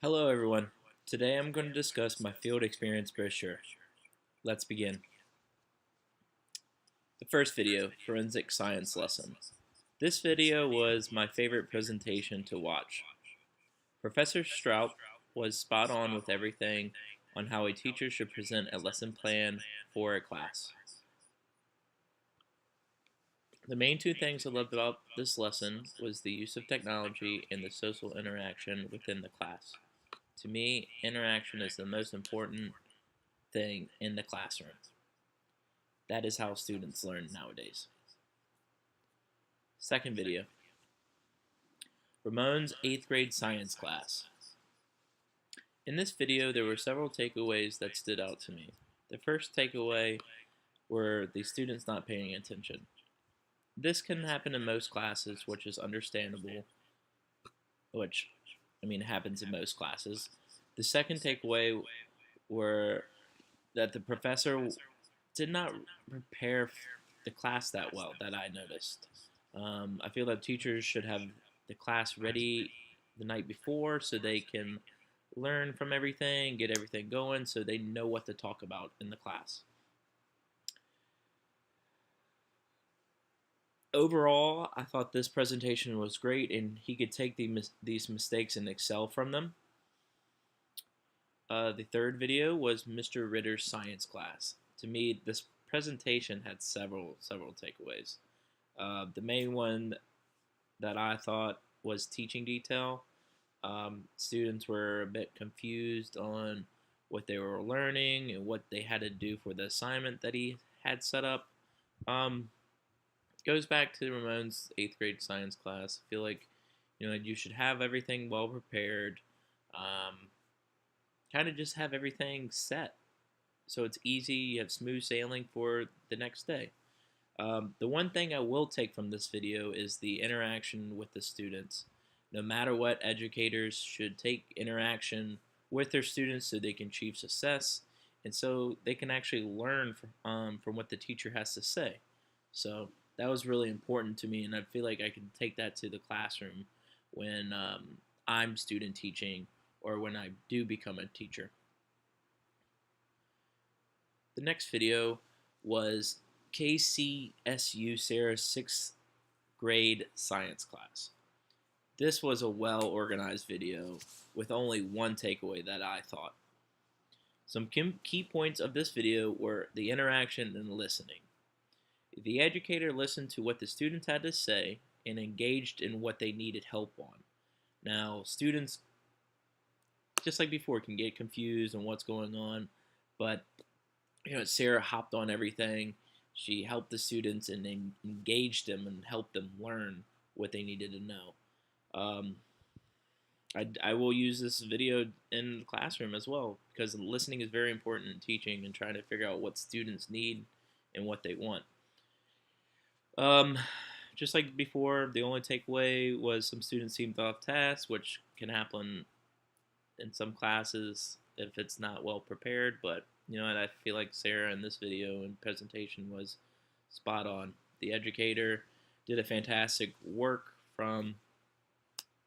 Hello everyone. Today I'm going to discuss my field experience brochure. Let's begin. The first video, forensic science lesson. This video was my favorite presentation to watch. Professor Strout was spot on with everything on how a teacher should present a lesson plan for a class. The main two things I loved about this lesson was the use of technology and the social interaction within the class. To me, interaction is the most important thing in the classroom. That is how students learn nowadays. Second video. Ramon's 8th grade science class. In this video, there were several takeaways that stood out to me. The first takeaway were the students not paying attention. This can happen in most classes, which is understandable, happens in most classes. The second takeaway were that the professor did not prepare the class that well, that I noticed. I feel that teachers should have the class ready the night before so they can learn from everything, get everything going, so they know what to talk about in the class. Overall, I thought this presentation was great, and he could take these mistakes and excel from them. The third video was Mr. Ritter's science class. To me, this presentation had several takeaways. The main one that I thought was teaching detail. Students were a bit confused on what they were learning and what they had to do for the assignment that he had set up. Goes back to Ramon's 8th grade science class. I feel like you should have everything well prepared. Kind of just have everything set so it's easy. You have smooth sailing for the next day. The one thing I will take from this video is the interaction with the students. No matter what, educators should take interaction with their students so they can achieve success and so they can actually learn from what the teacher has to say. So that was really important to me, and I feel like I can take that to the classroom when I'm student teaching or when I do become a teacher. The next video was KCSU Sarah's 6th grade science class. This was a well-organized video with only one takeaway that I thought. Some key points of this video were the interaction and listening. The educator listened to what the students had to say and engaged in what they needed help on. Now, students, just like before, can get confused on what's going on, but Sarah hopped on everything. She helped the students and engaged them and helped them learn what they needed to know. I will use this video in the classroom as well because listening is very important in teaching and trying to figure out what students need and what they want. Just like before, the only takeaway was some students seemed off task, which can happen in some classes if it's not well prepared, but I feel like Sarah in this video and presentation was spot on. The educator did a fantastic work from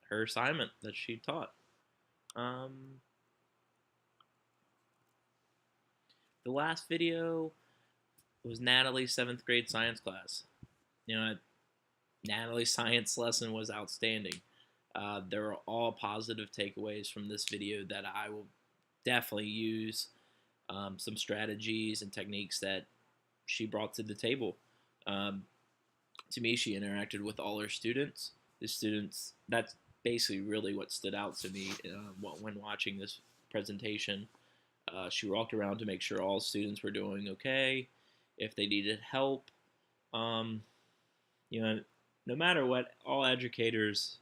her assignment that she taught. The last video was Natalie's 7th grade science class. Natalie's science lesson was outstanding. There were all positive takeaways from this video that I will definitely use. Some strategies and techniques that she brought to the table. To me, she interacted with all her students. That's basically really what stood out to me when watching this presentation. She walked around to make sure all students were doing okay, if they needed help. No matter what, all educators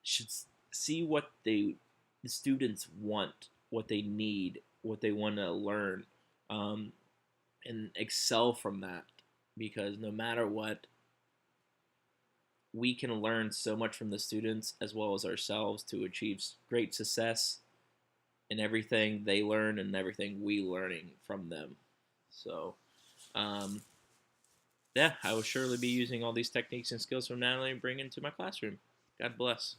should see what the students want, what they need, what they want to learn, and excel from that. Because no matter what, we can learn so much from the students as well as ourselves to achieve great success in everything they learn and everything we learning from them. So, yeah, I will surely be using all these techniques and skills from Natalie and bring into my classroom. God bless.